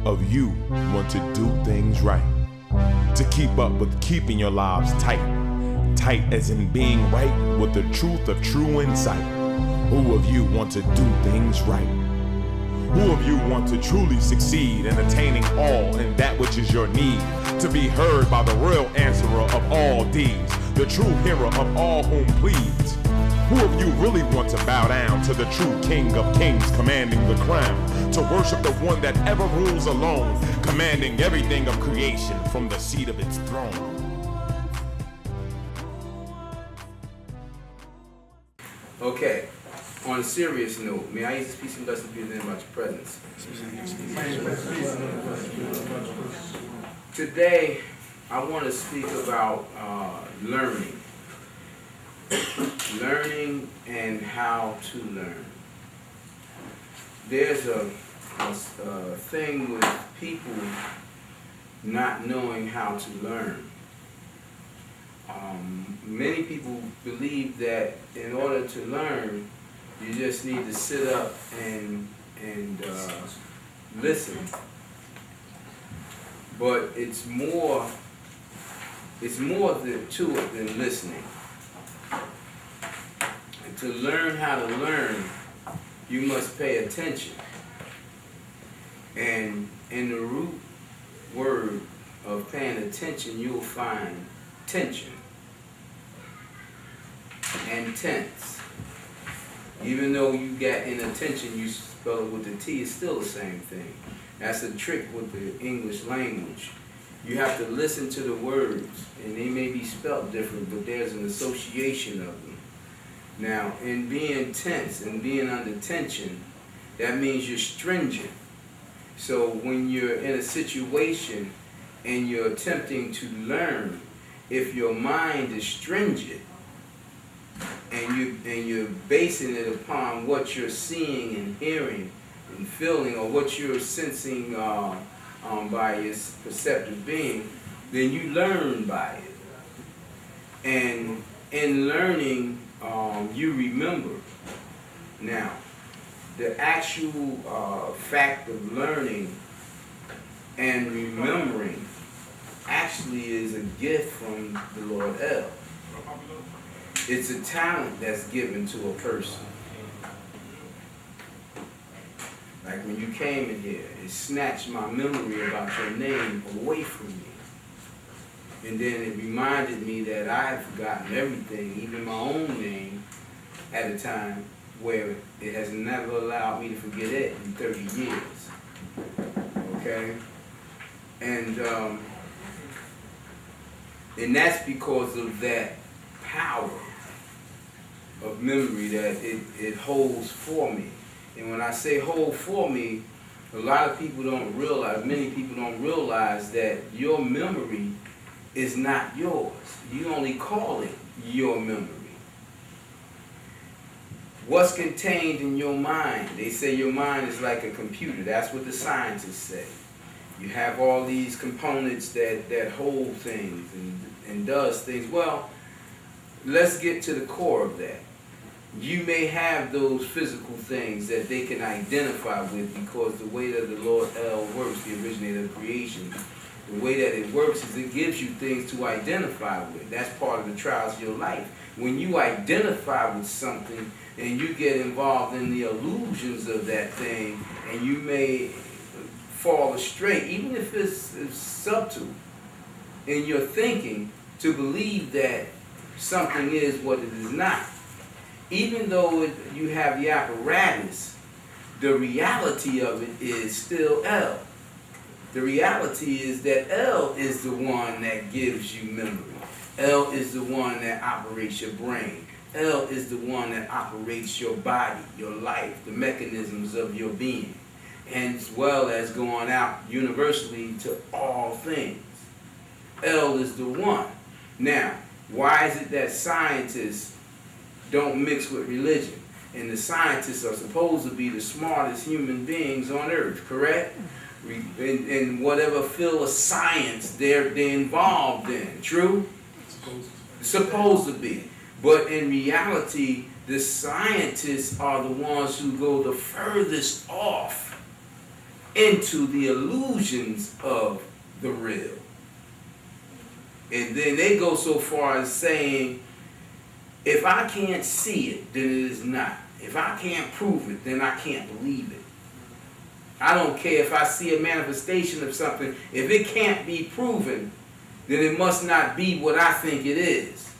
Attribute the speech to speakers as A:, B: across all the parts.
A: of you want to do things right? To keep up with keeping your lives tight. Tight as in being right with the truth of true insight. Who of you want to do things right? Who of you want to truly succeed in attaining all in that which is your need? To be heard by the real answerer of all deeds, the true hero of all whom pleads. Who of you really want to bow down to the true King of Kings commanding the crown? To worship the one that ever rules alone, commanding everything of creation from the seat of its throne.
B: Okay, on a serious note, may I use this peace and blessing be within about your presence? Today, I want to speak about learning. Learning and how to learn. There's a thing with people not knowing how to learn. Many people believe that in order to learn, you just need to sit up and listen. But it's more to it than listening. And to learn how to learn, you must pay attention. And in the root word of paying attention, you'll find tension and tense. Even though you got inattention, you spell it with the T, it's still the same thing. That's a trick with the English language. You have to listen to the words, and they may be spelled different, but there's an association of them. Now, in being tense and being under tension, that means you're stringent. So when you're in a situation and you're attempting to learn, if your mind is stringent and you're basing it upon what you're seeing and hearing and feeling, or what you're sensing by your perceptive being, then you learn by it. And in learning, you remember. Now, the actual fact of learning and remembering actually is a gift from the Lord El. It's a talent that's given to a person. Like when you came in here, it snatched my memory about your name away from me. And then it reminded me that I had forgotten everything, even my own name, at a time where it has never allowed me to forget it in 30 years. Okay? And that's because of that power of memory that it holds for me. And when I say hold for me, a lot of people don't realize, many people don't realize that your memory is not yours. You only call it your memory. What's contained in your mind? They say your mind is like a computer. That's what the scientists say. You have all these components that hold things and does things. Well, let's get to the core of that. You may have those physical things that they can identify with, because the way that the Lord El works, the originator of creation, the way that it works is it gives you things to identify with. That's part of the trials of your life. When you identify with something and you get involved in the illusions of that thing, and you may fall astray, even if it's subtle in your thinking, to believe that something is what it is not. Even though you have the apparatus, the reality of it is still El. The reality is that El is the one that gives you memory. El is the one that operates your brain. El is the one that operates your body, your life, the mechanisms of your being, and as well as going out universally to all things. El is the one. Now, why is it that scientists don't mix with religion? And the scientists are supposed to be the smartest human beings on earth, correct? In whatever field of science they're involved in, true? Supposed to be. But in reality, the scientists are the ones who go the furthest off into the illusions of the real. And then they go so far as saying, if I can't see it, then it is not. If I can't prove it, then I can't believe it. I don't care if I see a manifestation of something. If it can't be proven, then it must not be what I think it is,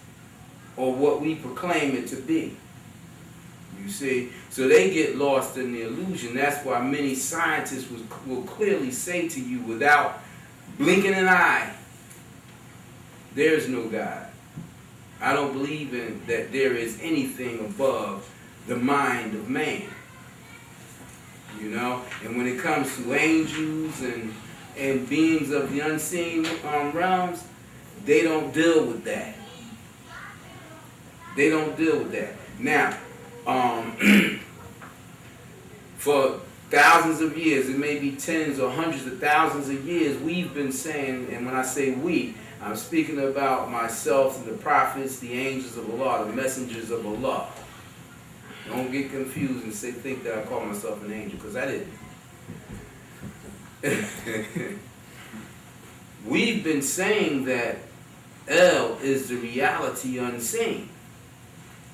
B: or what we proclaim it to be. You see? So they get lost in the illusion. That's why many scientists will clearly say to you without blinking an eye, there is no God. I don't believe in that there is anything above the mind of man. You know? And when it comes to angels and beings of the unseen realms, they don't deal with that. They don't deal with that. Now, for thousands of years, it may be tens or hundreds of thousands of years, we've been saying, and when I say we, I'm speaking about myself and the prophets, the angels of Allah, the messengers of Allah. Don't get confused and think that I call myself an angel, because I didn't. We've been saying that El is the reality unseen.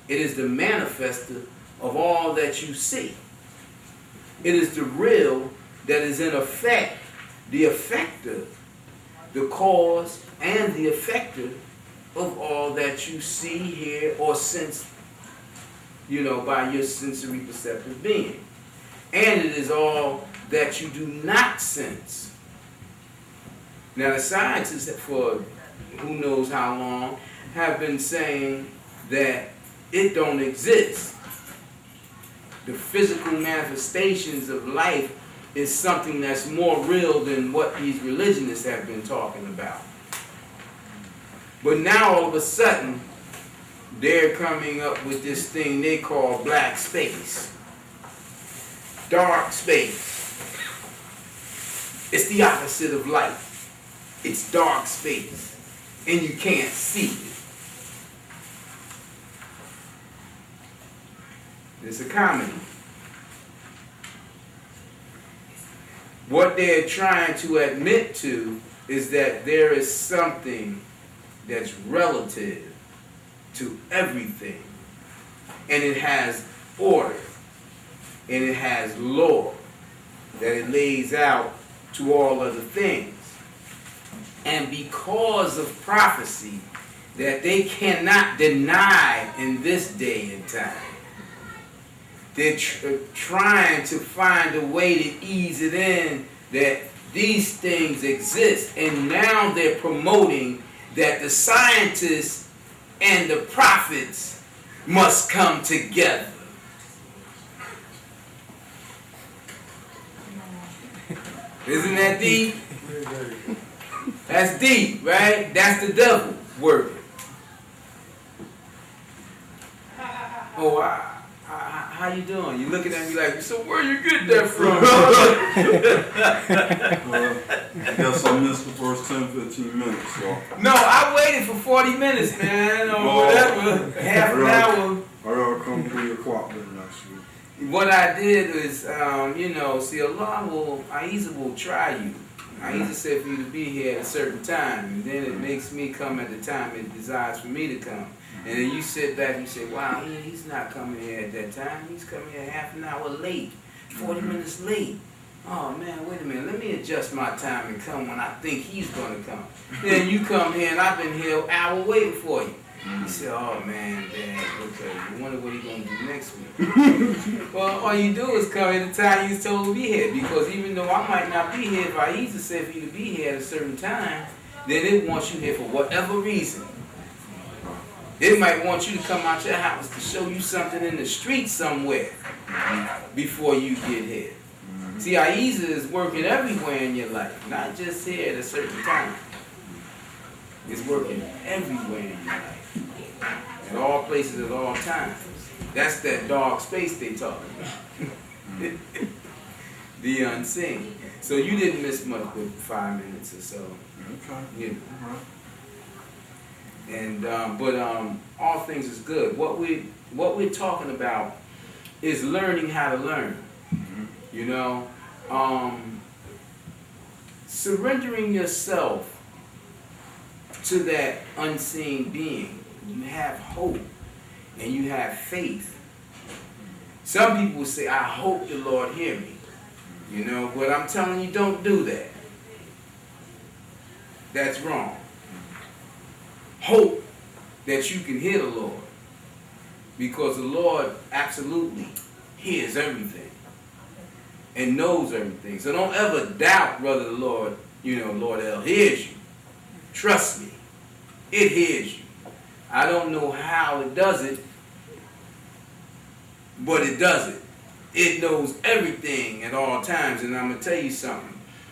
B: It is the manifester of all that you see. It is the real that is in effect, the effector, the cause and the effector of all that you see, hear, or sense, by your sensory perceptive being. And it is all that you do not sense. Now the scientists, for who knows how long, have been saying that it don't exist. The physical manifestations of life is something that's more real than what these religionists have been talking about. But now all of a sudden, they're coming up with this thing they call black space. Dark space. It's the opposite of light. It's dark space. And you can't see it. It's a comedy. What they're trying to admit to is that there is something that's relative to everything. And it has order. And it has law that it lays out to all other things. And because of prophecy that they cannot deny in this day and time, they're trying to find a way to ease it in that these things exist. And now they're promoting that the scientists and the prophets must come together. Isn't that deep? That's deep, right? That's the devil working. Oh, how you doing? You looking at me like, so where you get that from?
C: I guess I missed the first 10, 15 minutes. So.
B: No, I waited for 40 minutes, man, or whatever. Half an hour.
C: I gotta come 3 o'clock then next week.
B: What I did is, see, Allah A.H.A.D will try you. A.H.A.D said for you to be here at a certain time, and then it makes me come at the time it desires for me to come. And then you sit back and you say, wow, he's not coming here at that time. He's coming here half an hour late, 40 minutes late. Oh, man, wait a minute. Let me adjust my time and come when I think he's going to come. Then you come here and I've been here an hour waiting for you. You say, oh, man, Dad, okay, I wonder what he's going to do next week. Well, all you do is come at the time you're told to be here. Because even though I might not be here, if A.H.A.D said for you to be here at a certain time, then it wants you here for whatever reason. It might want you to come out your house to show you something in the street somewhere before you get here. See, A.H.A.D is working everywhere in your life, not just here at a certain time. It's working everywhere in your life, at all places, at all times. That's that dark space they talk about. The unseen. So you didn't miss much with 5 minutes or so.
C: Okay.
B: And but all things is good. What we're talking about is learning how to learn. surrendering yourself to that unseen being, you have hope and you have faith. Some people will say, I hope the Lord hear me. You know, but I'm telling you, don't do that. That's wrong. Hope that you can hear the Lord, because the Lord absolutely hears everything and knows everything. So don't ever doubt whether the Lord, Lord L hears you. Trust me, it hears you. I don't know how it does it, but it does it. It knows everything at all times, and I'm going to tell you something.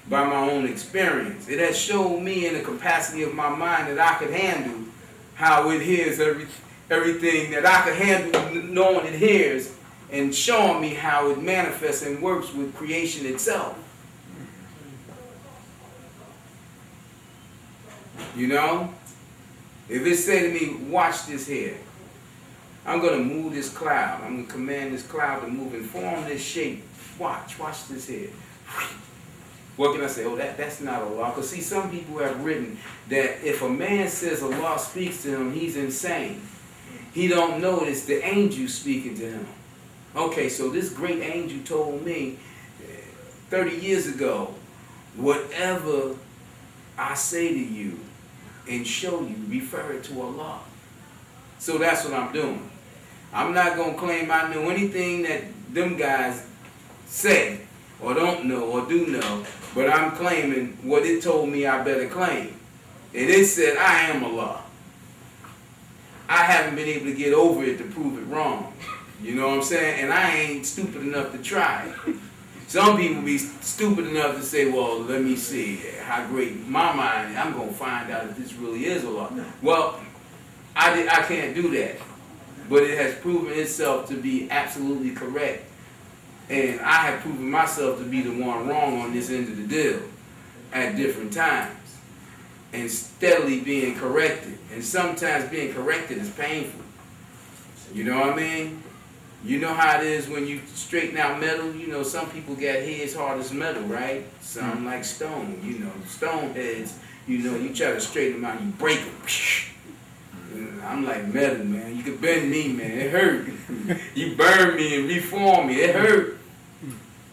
B: By my own experience, it has shown me in the capacity of my mind that I could handle how it hears everything that I could handle, knowing it hears, and showing me how it manifests and works with creation itself. You know? If it say to me, watch this here, I'm going to move this cloud. I'm going to command this cloud to move and form this shape. Watch this here. What can I say? Oh, that's not Allah. Because see, some people have written that if a man says Allah speaks to him, he's insane. He don't notice the angel speaking to him. Okay, so this great angel told me 30 years ago, whatever I say to you and show you, refer it to Allah. So that's what I'm doing. I'm not going to claim I know anything that them guys say or don't know or do know, but I'm claiming what it told me I better claim. And it said, I am Allah. I haven't been able to get over it to prove it wrong. You know what I'm saying? And I ain't stupid enough to try. Some people be stupid enough to say, well, let me see how great my mind is. I'm going to find out if this really is Allah. Well, I can't do that. But it has proven itself to be absolutely correct. And I have proven myself to be the one wrong on this end of the deal at different times. And steadily being corrected. And sometimes being corrected is painful. You know what I mean? You know how it is when you straighten out metal. You know, some people get heads hard as metal, right? Some like stone. You know, stone heads, you try to straighten them out, you break them. I'm like metal, man. You can bend me, man. It hurt. You burn me and reform me. It hurt.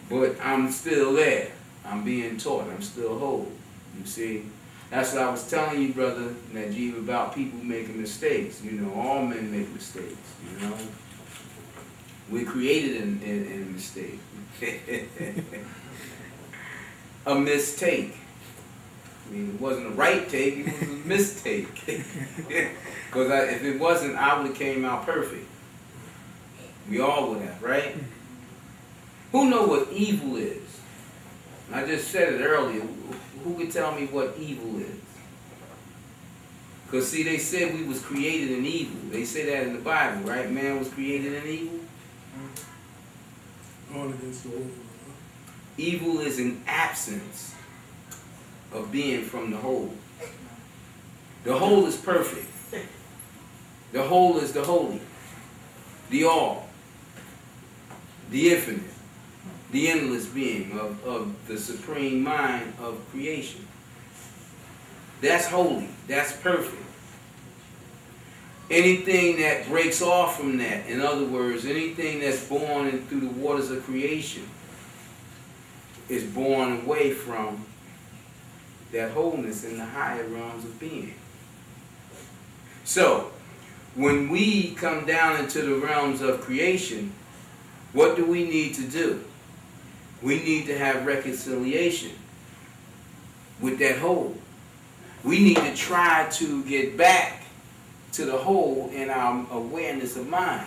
B: But I'm still there. I'm being taught. I'm still whole. You see? That's what I was telling you, brother Najib, about people making mistakes. You know, all men make mistakes, you know. We're created in a mistake. A mistake. I mean, it wasn't a right take, it was a mistake. Because if it wasn't, I would have came out perfect. We all would have, right? Who know what evil is? I just said it earlier. Who could tell me what evil is? Because see, they said we was created in evil. They say that in the Bible, right? Man was created in evil.
D: Going against the will.
B: Evil is an absence of being from the whole. The whole is perfect. The whole is the holy, the all, the infinite, the endless being of the supreme mind of creation. That's holy. That's perfect. Anything that breaks off from that, in other words, anything that's born in through the waters of creation, is born away from that wholeness in the higher realms of being. So, when we come down into the realms of creation, what do we need to do? We need to have reconciliation with that whole. We need to try to get back to the whole in our awareness of mind.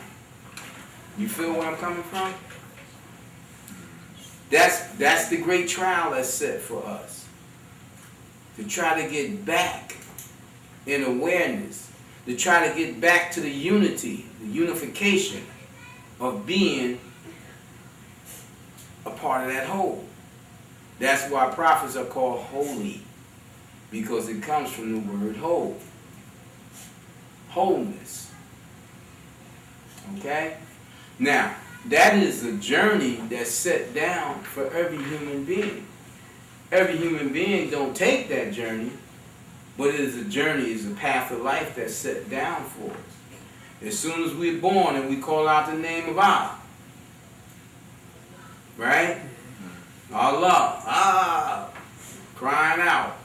B: You feel where I'm coming from? That's the great trial that's set for us. To try to get back in awareness. To try to get back to the unity, the unification of being a part of that whole. That's why prophets are called holy. Because it comes from the word whole. Wholeness. Okay? Now, that is a journey that's set down for every human being. Every human being don't take that journey, but it is a journey, it's a path of life that's set down for us. As soon as we're born and we call out the name of Allah, right? Allah, crying out.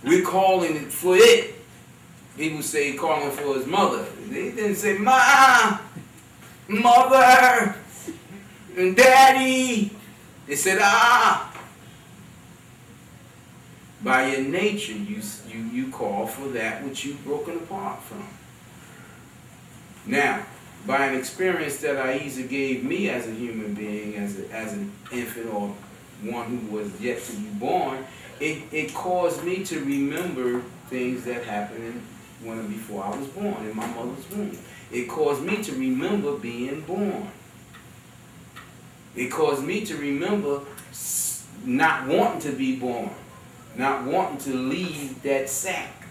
B: We're calling it for it. People say calling for his mother. They didn't say mother, and daddy. They said By your nature, you call for that which you've broken apart from. Now, by an experience that A.H.A.D gave me as a human being, as an infant or one who was yet to be born, it caused me to remember things that happened before I was born, in my mother's womb. It caused me to remember being born. It caused me to remember not wanting to be born, not wanting to leave that sack,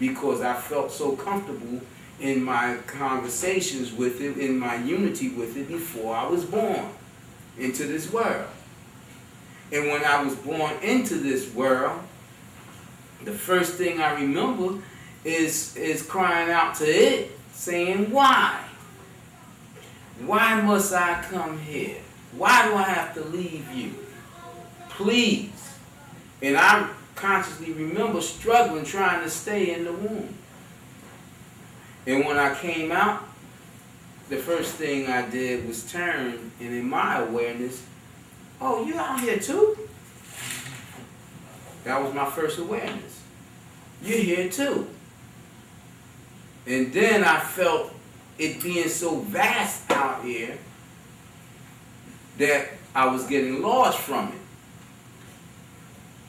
B: because I felt so comfortable in my conversations with it, in my unity with it before I was born into this world. And when I was born into this world, the first thing I remember is crying out to it, saying, why? Why must I come here? Why do I have to leave you? Please. And I consciously remember struggling, trying to stay in the womb. And when I came out, the first thing I did was turn, and in my awareness, oh, you out here too? That was my first awareness. You're here too. And then I felt it being so vast out here that I was getting lost from it.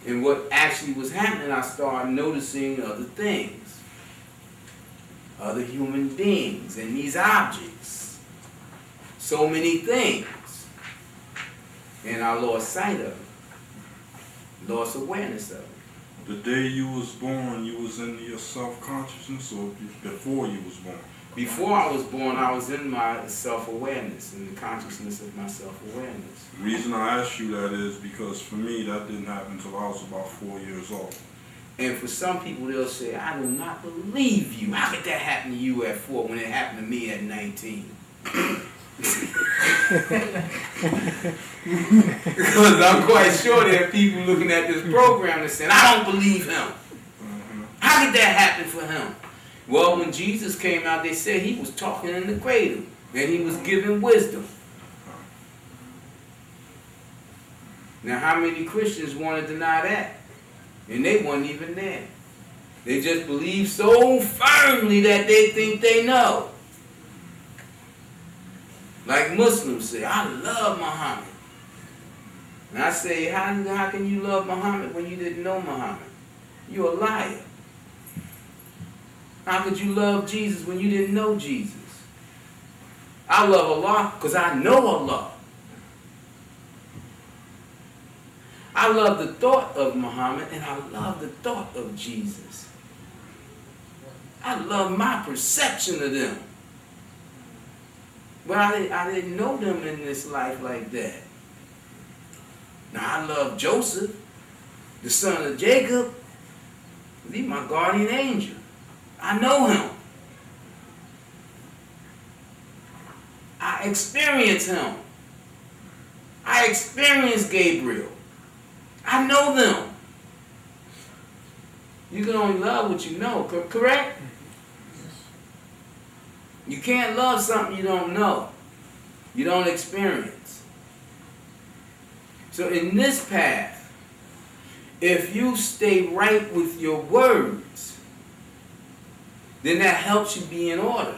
B: And what actually was happening, I started noticing other things, other human beings, and these objects. So many things. And I lost sight of it, lost awareness of it.
C: The day you was born, you was in your self-consciousness, or before you was born?
B: Before I was born, I was in my self-awareness, in the consciousness of my self-awareness.
C: The reason I asked you that is because for me, that didn't happen until I was about 4 years old.
B: And for some people, they'll say, I do not believe you. How could that happen to you at 4 when it happened to me at 19? Because I'm quite sure there are people looking at this program and saying, I don't believe him. How did that happen for him? Well, when Jesus came out, they said he was talking in the cradle and he was giving wisdom. Now, how many Christians want to deny that? And they weren't even there. They just believe so firmly that they think they know. Like Muslims say, I love Muhammad. And I say, how can you love Muhammad when you didn't know Muhammad? You're a liar. How could you love Jesus when you didn't know Jesus? I love Allah because I know Allah. I love the thought of Muhammad and I love the thought of Jesus. I love my perception of them. But I didn't know them in this life like that. Now I love Joseph, the son of Jacob. He's my guardian angel. I know him. I experience him. I experience Gabriel. I know them. You can only love what you know, correct? You can't love something you don't know. You don't experience. So in this path, if you stay right with your words, then that helps you be in order.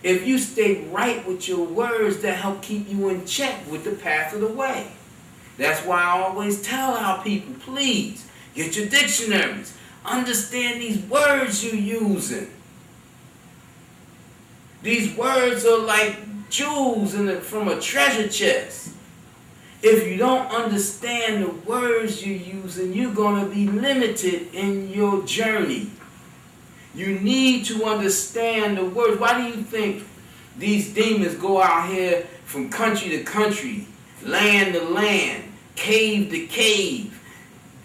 B: If you stay right with your words, that help keep you in check with the path of the way. That's why I always tell our people, please, get your dictionaries. Understand these words you're using. These words are like jewels from a treasure chest. If you don't understand the words you're using, you're going to be limited in your journey. You need to understand the words. Why do you think these demons go out here from country to country, land to land, cave to cave,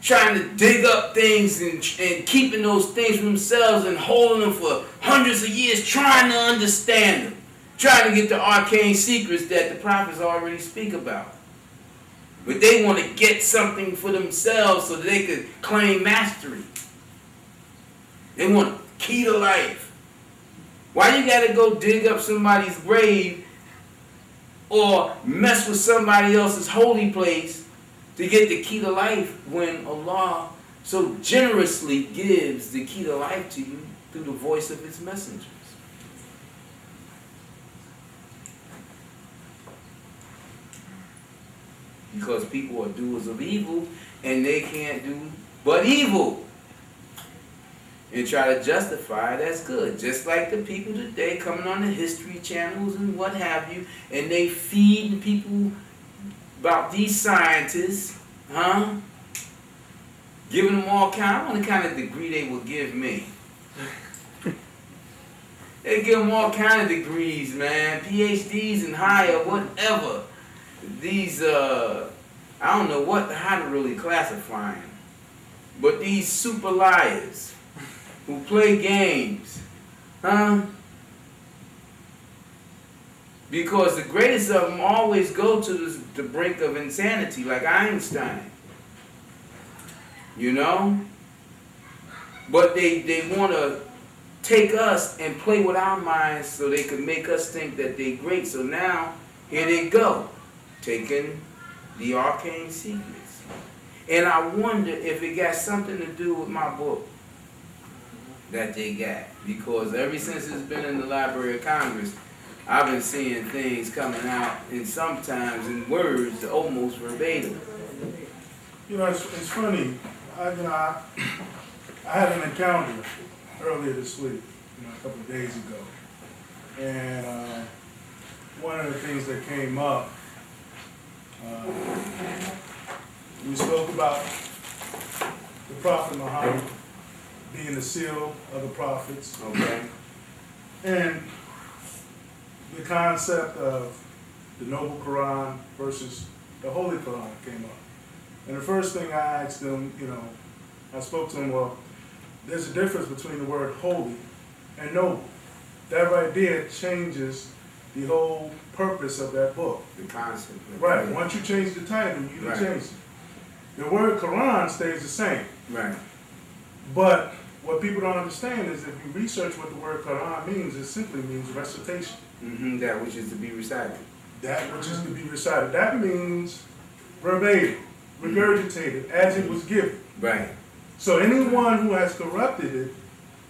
B: trying to dig up things and keeping those things for themselves and holding them for hundreds of years, trying to understand them, trying to get the arcane secrets that the prophets already speak about. But they want to get something for themselves so that they could claim mastery. They want the key to life. Why you got to go dig up somebody's grave or mess with somebody else's holy place to get the key to life when Allah so generously gives the key to life to you through the voice of His messengers? Because people are doers of evil and they can't do but evil and try to justify it as good. Just like the people today coming on the history channels and what have you, and they feed people about these scientists, giving them all kind. I wonder the kind of degree they would give me. They give them all kind of degrees, man, PhDs and higher, whatever. These I don't know how to really classify them, but these super liars who play games, because the greatest of them always go to the brink of insanity, like Einstein, you know. But they want to take us and play with our minds so they can make us think that they're great. So now here they go, taking the arcane secrets. And I wonder if it got something to do with my book that they got. Because ever since it's been in the Library of Congress, I've been seeing things coming out, and sometimes in words almost verbatim.
D: You know, it's funny. I had an encounter earlier this week, a couple of days ago. And one of the things that came up, we spoke about the Prophet Muhammad being the seal of the prophets.
B: Okay.
D: And the concept of the Noble Quran versus the Holy Quran came up. And the first thing I asked them, I spoke to them, well, there's a difference between the word holy and noble. That right there changes the whole purpose of that book.
B: The concept.
D: Right. Once you change the title, you can change it. The word Quran stays the same.
B: Right.
D: But what people don't understand is if you research what the word Quran means, it simply means recitation.
B: That which is to be recited.
D: That which is to be recited. That means verbatim, regurgitated, as it was given.
B: Right.
D: So anyone who has corrupted it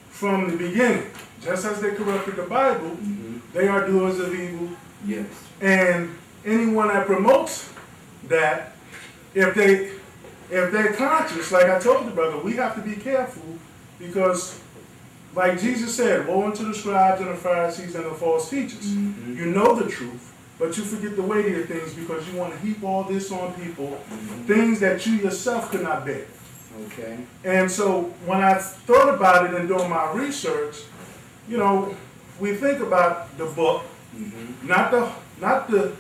D: from the beginning, just as they corrupted the Bible, they are doers of evil.
B: Yes.
D: And anyone that promotes that, if they're conscious, like I told the brother, we have to be careful because, like Jesus said, woe unto the scribes and the Pharisees and the false teachers. You know the truth, but you forget the weightier things because you want to heap all this on people, things that you yourself could not bear.
B: Okay.
D: And so when I thought about it and doing my research, we think about the book, not the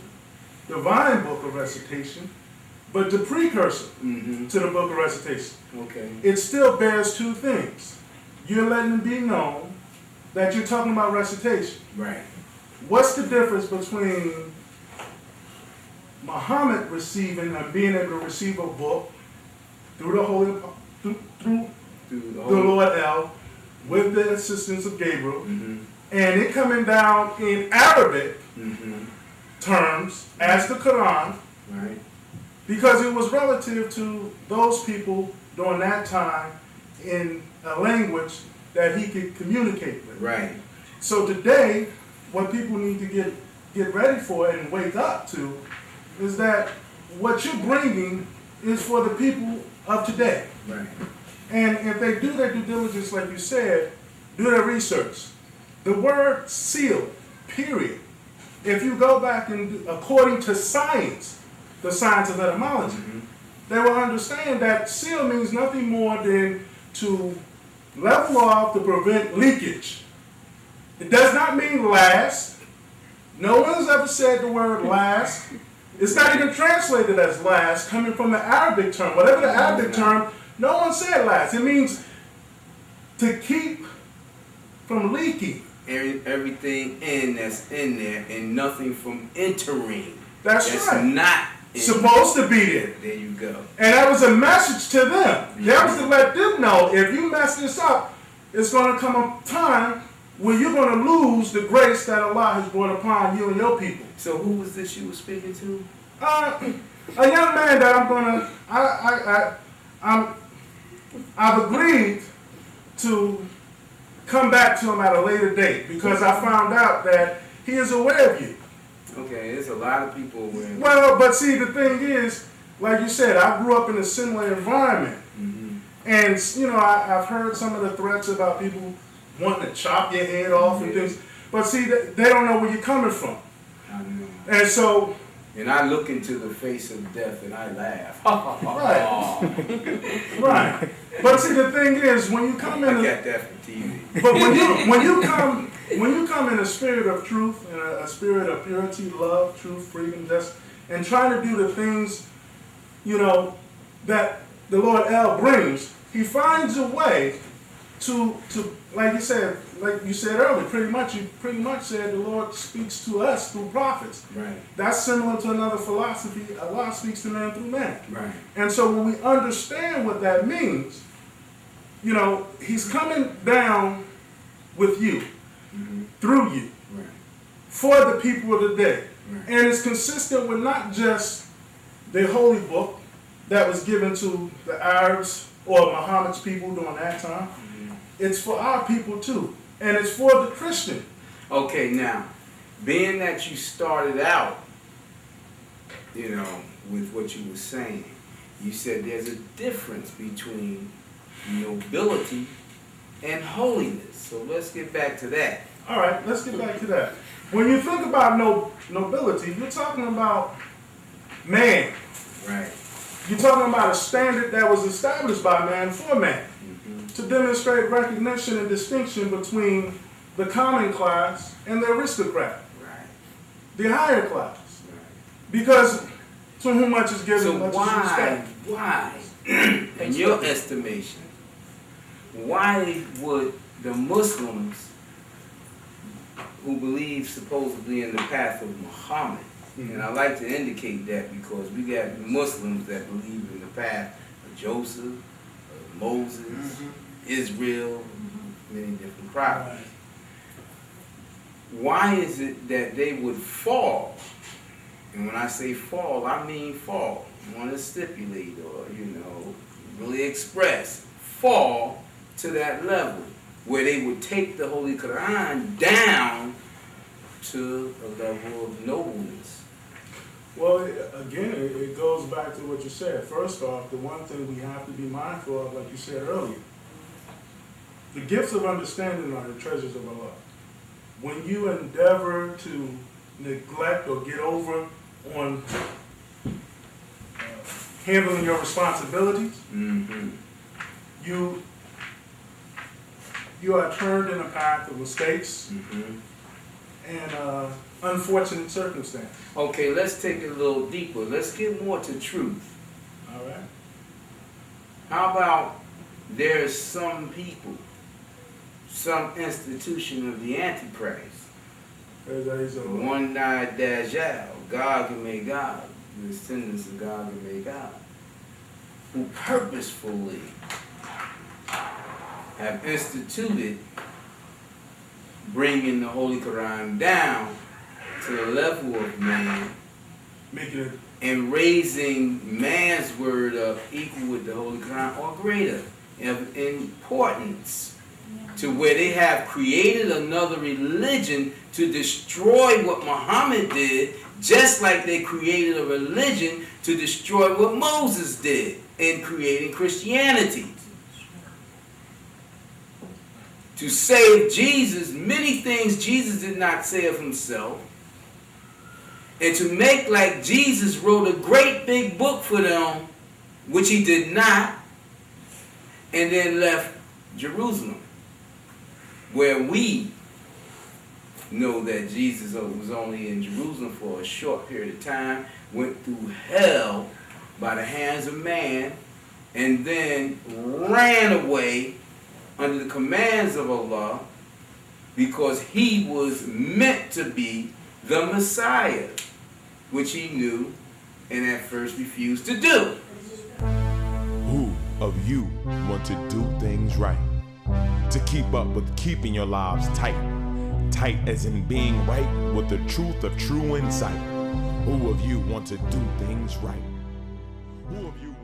D: divine book of recitation, but the precursor to the book of recitation.
B: Okay.
D: It still bears two things. You're letting it be known that you're talking about recitation.
B: Right.
D: What's the difference between Muhammad receiving and being able to receive a book through the Lord El with the assistance of Gabriel, and it coming down in Arabic terms as the Quran,
B: right?
D: Because it was relative to those people during that time in a language that he could communicate with.
B: Right.
D: So today, what people need to get ready for and wake up to is that what you're bringing is for the people of today.
B: Right.
D: And if they do their due diligence, like you said, do their research. The word seal, period. If you go back and according to science, the science of etymology, they will understand that seal means nothing more than to level off to prevent leakage. It does not mean last. No one has ever said the word last. It's not even translated as last, coming from the Arabic term. Whatever the Arabic term, no one said last. It means to keep from leaking.
B: Everything that's in there and nothing from entering.
D: That's right.
B: Not
D: supposed to be there.
B: There you go.
D: And that was a message to them. That was to let them know, if you mess this up, it's going to come a time where you're going to lose the grace that Allah has brought upon you and your people.
B: So who was this you were speaking to?
D: A young man that I'm going to, I've agreed to come back to him at a later date because I found out that he is aware of you.
B: Okay, there's a lot of people aware.
D: Well, but see, the thing is, like you said, I grew up in a similar environment.
B: Mm-hmm.
D: And, you know, I've heard some of the threats about people wanting to chop your head off and things. But see, they don't know where you're coming from.
B: I know.
D: And so...
B: And I look into the face of death and I laugh.
D: Right. Right. But see, the thing is, when you come in...
B: I got that from TV.
D: But when you come in a spirit of truth, and a spirit of purity, love, truth, freedom, and trying to do the things, you know, that the Lord El brings, he finds a way to like you said earlier, you pretty much said the Lord speaks to us through prophets.
B: Right.
D: That's similar to another philosophy. Allah speaks to man through man.
B: Right.
D: And so when we understand what that means, you know, he's coming down with you, through you,
B: right,
D: for the people of the day.
B: Right.
D: And it's consistent with not just the holy book that was given to the Arabs or Muhammad's people during that time. It's for our people too. And it's for the Christian.
B: Okay, now, being that you started out, you know, with what you were saying, you said there's a difference between nobility and holiness. So let's get back to that.
D: All right, let's get back to that. When you think about nobility, you're talking about man.
B: Right.
D: You're talking about a standard that was established by man for man to demonstrate recognition and distinction between the common class and the aristocrat,
B: Right.
D: the higher class.
B: Right.
D: Because to whom much is given,
B: So
D: much is respected.
B: why, in your estimation, why would the Muslims who believe supposedly in the path of Muhammad, and I like to indicate that because we got Muslims that believe in the path of Joseph, of Moses, Israel, many different prophets. Why is it that they would fall? And when I say fall, I mean fall. I want to stipulate or, really express. Fall to that level where they would take the Holy Quran down to a level of nobleness.
D: Well, again, it goes back to what you said. First off, the one thing we have to be mindful of, like you said earlier, the gifts of understanding are the treasures of Allah. When you endeavor to neglect or get over on handling your responsibilities, you are turned in a path of mistakes and unfortunate circumstances.
B: Okay, let's take it a little deeper. Let's get more to truth.
D: All right.
B: How about there's some people, some institution of the Antichrist,
D: The
B: one-eyed Dajjal, Gog and Magog, the descendants of Gog and Magog, who purposefully have instituted bringing the Holy Quran down to the level of man,
D: making it
B: and raising man's word up equal with the Holy Quran or greater in importance, to where they have created another religion to destroy what Muhammad did, just like they created a religion to destroy what Moses did in creating Christianity. To save Jesus, many things Jesus did not say of himself, and to make like Jesus wrote a great big book for them, which he did not, and then left Jerusalem, where we know that Jesus was only in Jerusalem for a short period of time, went through hell by the hands of man, and then ran away under the commands of Allah because he was meant to be the Messiah, which he knew and at first refused to do.
A: Who of you want to do things right? To keep up with keeping your lives tight. Tight as in being right with the truth of true insight. Who of you want to do things right? Who of you